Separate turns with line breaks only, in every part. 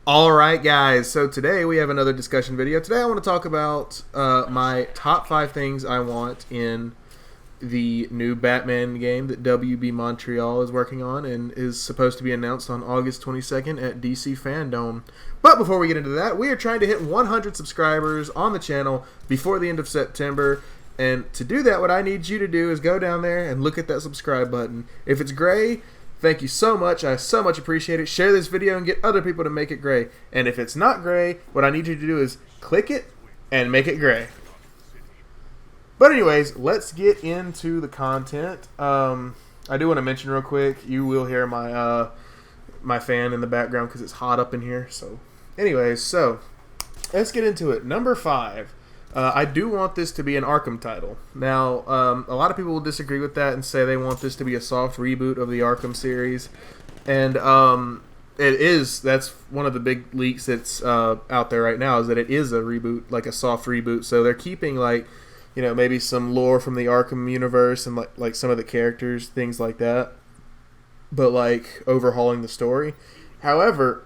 All right, guys. So today we have another discussion video. Today I want to talk about my top 5 things I want in the new Batman game that WB Montreal is working on and is supposed to be announced on August 22nd at DC Fandom. But before we get into that, we are trying to hit 100 subscribers on the channel before the end of September. And to do that, what I need you to do is go down there and look at that subscribe button. If it's gray, thank you so much. I so much appreciate it. Share this video and get other people to make it gray. And if it's not gray, what I need you to do is click it and make it gray. But anyways, let's get into the content. I do want to mention real quick, you will hear my my fan in the background because it's hot up in here. So anyways, so let's get into it. Number 5. I do want this to be an Arkham title. Now, a lot of people will disagree with that and say they want this to be a soft reboot of the Arkham series. And it is. That's one of the big leaks that's out there right now, is that it is a reboot, like a soft reboot. So they're keeping, like, you know, maybe some lore from the Arkham universe and like some of the characters, things like that. But, like, overhauling the story. However,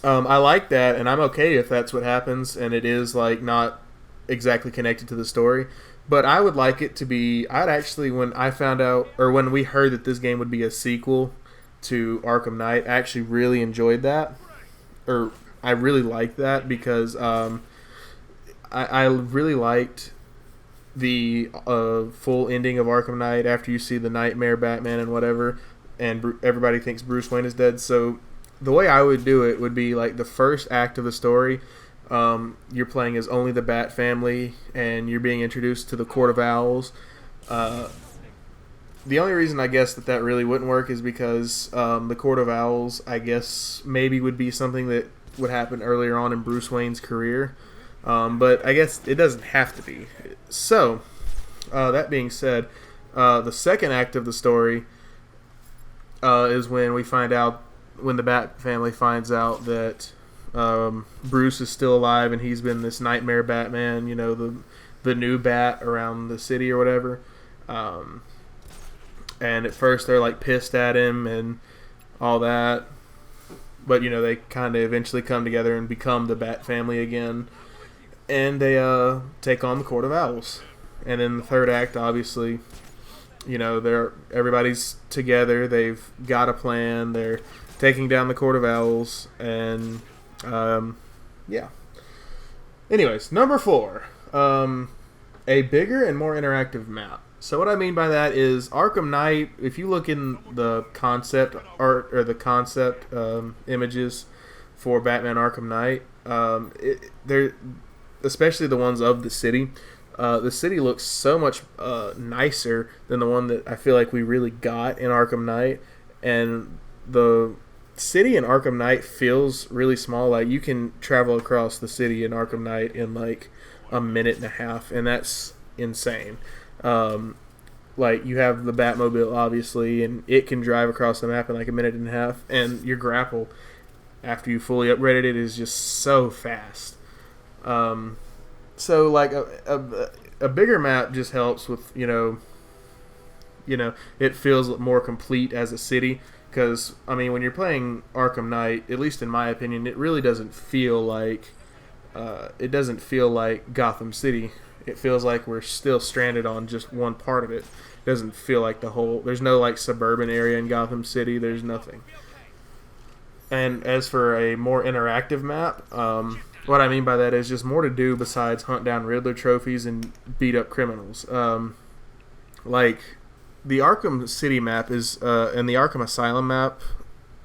I like that, and I'm okay if that's what happens, and it is, like, not exactly connected to the story, but I would like it to be. I'd actually, when I found out, or when we heard that this game would be a sequel to Arkham Knight, I actually really enjoyed that, or I really liked that because I really liked the full ending of Arkham Knight after you see the Nightmare Batman and whatever, and everybody thinks Bruce Wayne is dead. So the way I would do it would be like the first act of the story. You're playing as only the Bat family, and you're being introduced to the Court of Owls. The only reason I guess that really wouldn't work is because the Court of Owls, I guess, maybe would be something that would happen earlier on in Bruce Wayne's career. But I guess it doesn't have to be. So, that being said, the second act of the story is when when the Bat family finds out that Bruce is still alive and he's been this Nightmare Batman, you know, the new Bat around the city or whatever. And at first they're like pissed at him and all that, but you know, they kind of eventually come together and become the Bat family again, and they take on the Court of Owls. And then the third act, obviously, you know, everybody's together, they've got a plan, they're taking down the Court of Owls, and yeah. Anyways, number 4, a bigger and more interactive map. So what I mean by that is Arkham Knight, if you look in the concept art or the concept images for Batman Arkham Knight, they're, especially the ones of the city looks so much nicer than the one that I feel like we really got in Arkham Knight. And the city in Arkham Knight feels really small. Like, you can travel across the city in Arkham Knight in like a minute and a half, and that's insane. Like, you have the Batmobile, obviously, and it can drive across the map in like a minute and a half, and your grapple, after you fully upgraded it, is just so fast. So like a bigger map just helps with, you know, it feels more complete as a city. Because, I mean, when you're playing Arkham Knight, at least in my opinion, it really doesn't feel like Gotham City. It feels like we're still stranded on just one part of it. It doesn't feel like there's no like suburban area in Gotham City. There's nothing. And as for a more interactive map, what I mean by that is just more to do besides hunt down Riddler trophies and beat up criminals. Like, the Arkham City map is and the Arkham Asylum map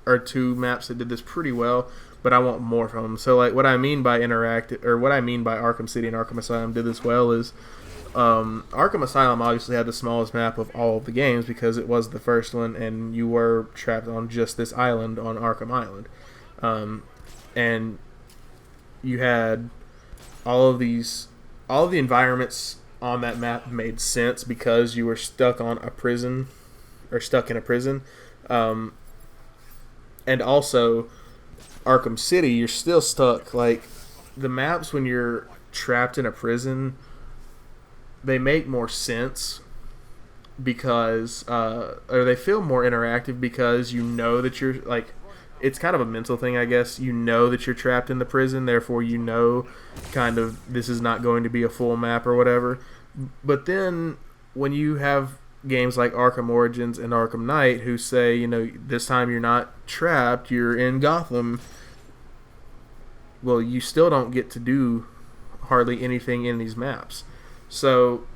are 2 maps that did this pretty well, but I want more from them. So, like, what I mean by Arkham City and Arkham Asylum did this well is Arkham Asylum obviously had the smallest map of all of the games because it was the first one, and you were trapped on just this island on Arkham Island, and you had all of the environments on that map made sense because you were stuck in a prison, and also Arkham City, you're still stuck. Like, the maps when you're trapped in a prison, they make more sense because or they feel more interactive because you know that you're like it's kind of a mental thing, I guess. You know that you're trapped in the prison, therefore you know kind of this is not going to be a full map or whatever. But then when you have games like Arkham Origins and Arkham Knight who say, this time you're not trapped, you're in Gotham, well, you still don't get to do hardly anything in these maps. So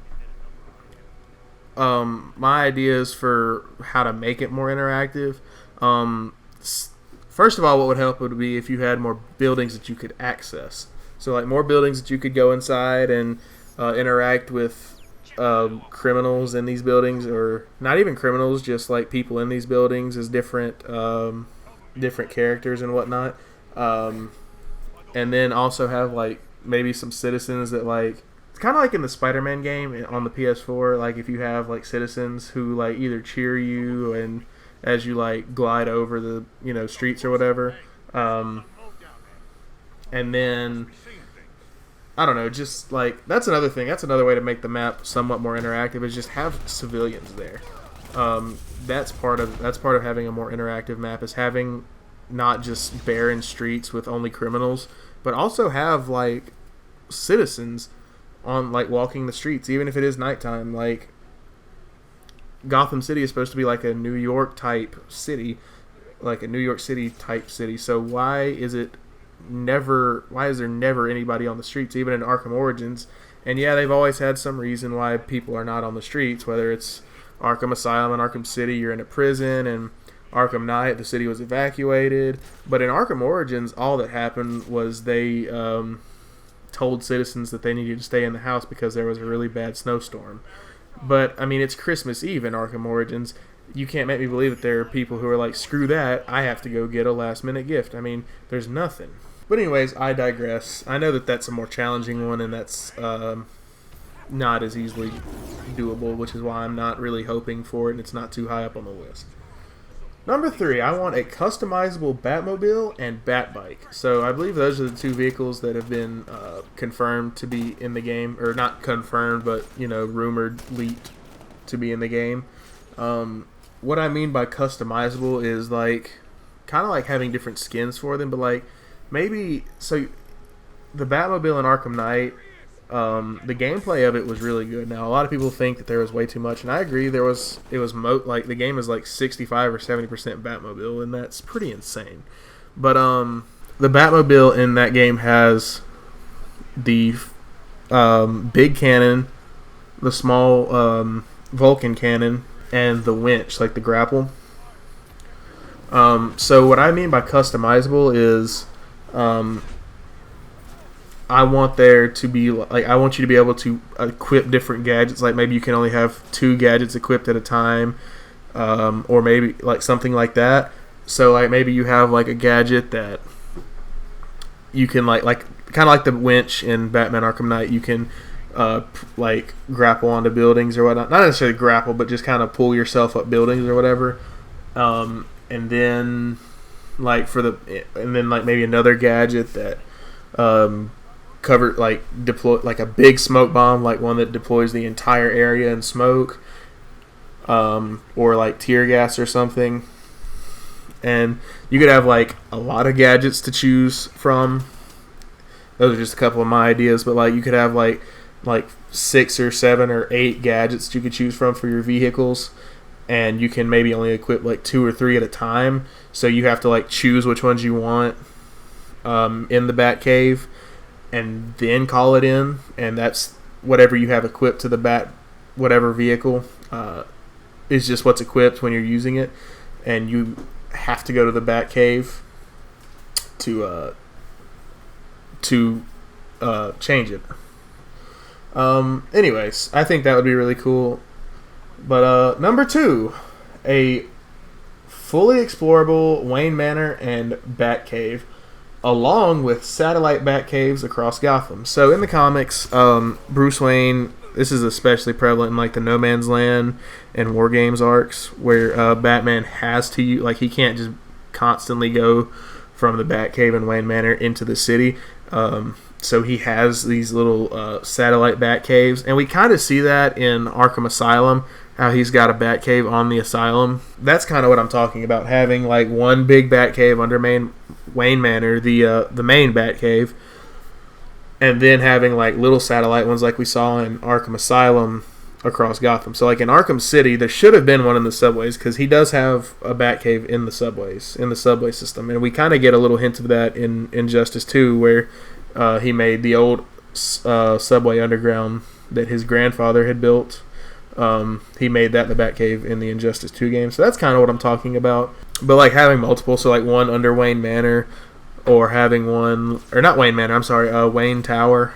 my ideas for how to make it more interactive, first of all, what would help would be if you had more buildings that you could access. So like more buildings that you could go inside and interact with criminals in these buildings, or not even criminals, just like people in these buildings as different characters and whatnot. And then also have like maybe some citizens that like, it's kind of like in the Spider-Man game on the PS4. Like if you have like citizens who like either cheer you and as you like glide over the streets or whatever, and then I don't know, just like that's another thing. That's another way to make the map somewhat more interactive, is just have civilians there. That's part of having a more interactive map, is having not just barren streets with only criminals, but also have like citizens on like walking the streets, even if it is nighttime. Like Gotham City is supposed to be like a New York type city, like a New York City type city. So why is there never anybody on the streets, even in Arkham Origins? And yeah, they've always had some reason why people are not on the streets, whether it's Arkham Asylum and Arkham City, you're in a prison, and Arkham Knight, the city was evacuated. But in Arkham Origins, all that happened was they told citizens that they needed to stay in the house because there was a really bad snowstorm. But, I mean, it's Christmas Eve in Arkham Origins. You can't make me believe that there are people who are like, screw that, I have to go get a last-minute gift. I mean, there's nothing. But anyways, I digress. I know that that's a more challenging one, and that's not as easily doable, which is why I'm not really hoping for it, and it's not too high up on the list. Number 3, I want a customizable Batmobile and Batbike. So I believe those are the two vehicles that have been confirmed to be in the game, or not confirmed, but rumored, leaked to be in the game. What I mean by customizable is like kind of like having different skins for them, but like maybe the Batmobile in Arkham Knight, the gameplay of it was really good. Now a lot of people think that there was way too much, and I agree. Like the game is like 65 or 70% Batmobile, and that's pretty insane. But the Batmobile in that game has the big cannon, the small Vulcan cannon, and the winch, like the grapple. So what I mean by customizable is I want there to be like, I want you to be able to equip different gadgets. Like maybe you can only have 2 gadgets equipped at a time, or maybe like something like that. So like maybe you have like a gadget that you can like kind of like the winch in Batman Arkham Knight. You can like grapple onto buildings or whatnot. Not necessarily grapple, but just kind of pull yourself up buildings or whatever. And then maybe another gadget that deploy like a big smoke bomb, like one that deploys the entire area in smoke, or like tear gas or something. And you could have like a lot of gadgets to choose from. Those are just a couple of my ideas, but like you could have like 6 or 7 or 8 gadgets that you could choose from for your vehicles, and you can maybe only equip like 2 or 3 at a time. So you have to like choose which ones you want in the Batcave, and then call it in, and that's whatever you have equipped to the whatever vehicle is just what's equipped when you're using it, and you have to go to the Batcave to change it. Anyways, I think that would be really cool. But number 2, a fully explorable Wayne Manor and Batcave, along with satellite Batcaves across Gotham. So in the comics, Bruce Wayne, this is especially prevalent in like the No Man's Land and War Games arcs, where Batman has to, like, he can't just constantly go from the Batcave and Wayne Manor into the city. So he has these little satellite bat caves, and we kind of see that in Arkham Asylum, how he's got a bat cave on the asylum. That's kind of what I'm talking about, having like one big bat cave under Wayne Manor, the main bat cave, and then having like little satellite ones like we saw in Arkham Asylum across Gotham. So like in Arkham City, there should have been one in the subways, because he does have a bat cave in the subways, in the subway system, and we kind of get a little hint of that in Injustice 2, where he made the old subway underground that his grandfather had built. He made that the Batcave in the Injustice 2 game. So that's kind of what I'm talking about. But like having multiple, so like one under Wayne Manor, or having one, or not Wayne Manor, I'm sorry, Wayne Tower,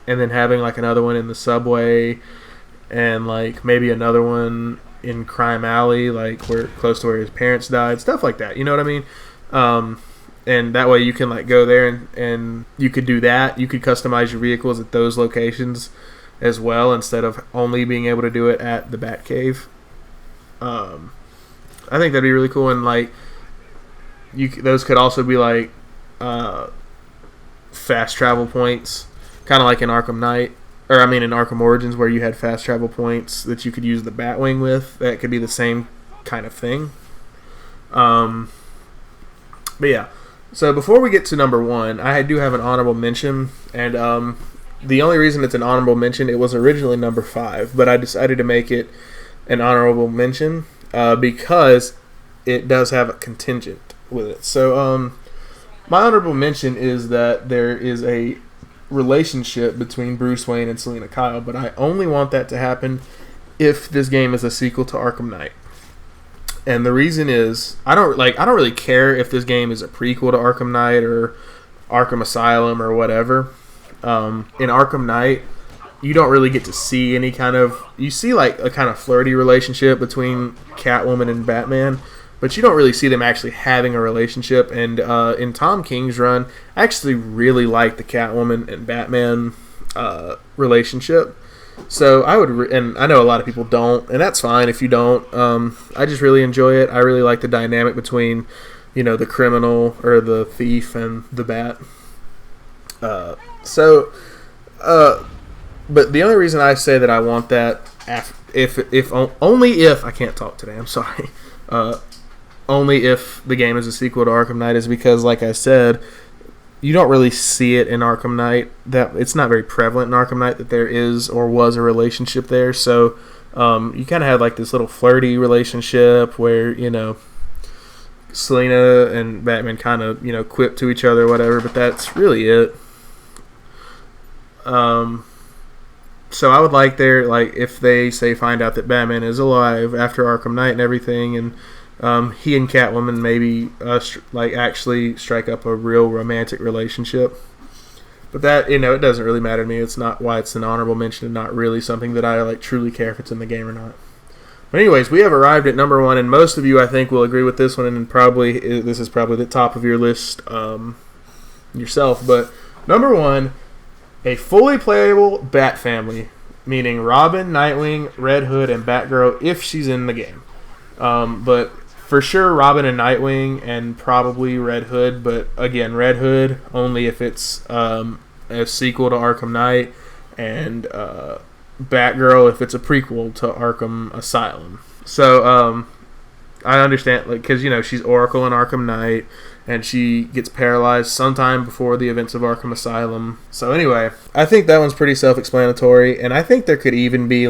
and then having like another one in the subway, and like maybe another one in Crime Alley, like where close to where his parents died, stuff like that. You know what I mean? And that way you can like go there and you could do that. You could customize your vehicles at those locations as well, instead of only being able to do it at the Batcave. I think that'd be really cool, and like those could also be like fast travel points, kind of like in Arkham Knight, or I mean in Arkham Origins, where you had fast travel points that you could use the Batwing with. That could be the same kind of thing. But yeah. So before we get to number one, I do have an honorable mention, and the only reason it's an honorable mention, it was originally number 5, but I decided to make it an honorable mention because it does have a contingent with it. So my honorable mention is that there is a relationship between Bruce Wayne and Selina Kyle, but I only want that to happen if this game is a sequel to Arkham Knight. And the reason is, I don't really care if this game is a prequel to Arkham Knight or Arkham Asylum or whatever. In Arkham Knight, you don't really get to see any kind of... You see like a kind of flirty relationship between Catwoman and Batman, but you don't really see them actually having a relationship. And in Tom King's run, I actually really like the Catwoman and Batman relationship. So I would, and I know a lot of people don't, and that's fine if you don't. I just really enjoy it. I really like the dynamic between, the criminal or the thief and the bat. But the only reason I say that I want that, only if I can't talk today. I'm sorry. Only if the game is a sequel to Arkham Knight is because, like I said, you don't really see it in Arkham Knight. That it's not very prevalent in Arkham Knight that there is or was a relationship there. So you kind of had like this little flirty relationship where Selina and Batman kind of quip to each other or whatever. But that's really it. So I would like if they find out that Batman is alive after Arkham Knight and everything, and he and Catwoman maybe actually strike up a real romantic relationship. But that it doesn't really matter to me. It's not why it's an honorable mention, and not really something that I truly care if it's in the game or not. But anyways, we have arrived at number 1, and most of you I think will agree with this one, and this is probably the top of your list yourself. But number 1, a fully playable Bat family, meaning Robin, Nightwing, Red Hood, and Batgirl if she's in the game. But for sure Robin and Nightwing, and probably Red Hood, but again, Red Hood only if it's a sequel to Arkham Knight, and Batgirl if it's a prequel to Arkham Asylum. So I understand, because she's Oracle in Arkham Knight, and she gets paralyzed sometime before the events of Arkham Asylum. So anyway, I think that one's pretty self-explanatory, and I think there could even be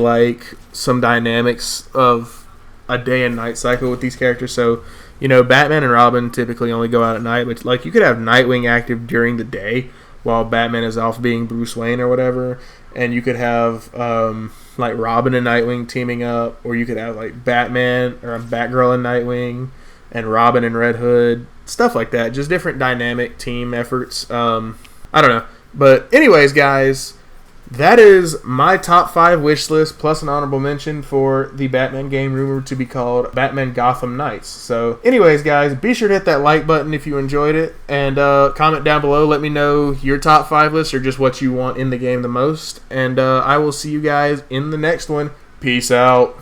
some dynamics of a day and night cycle with these characters. So, Batman and Robin typically only go out at night, but you could have Nightwing active during the day while Batman is off being Bruce Wayne or whatever, and you could have Robin and Nightwing teaming up, or you could have Batman or Batgirl and Nightwing and Robin and Red Hood, stuff like that. Just different dynamic team efforts. I don't know, but anyways, guys, that is my top 5 wish list plus an honorable mention for the Batman game rumored to be called Batman Gotham Knights. So anyways, guys, be sure to hit that like button if you enjoyed it, and comment down below. Let me know your top 5 lists or just what you want in the game the most, and I will see you guys in the next one. Peace out.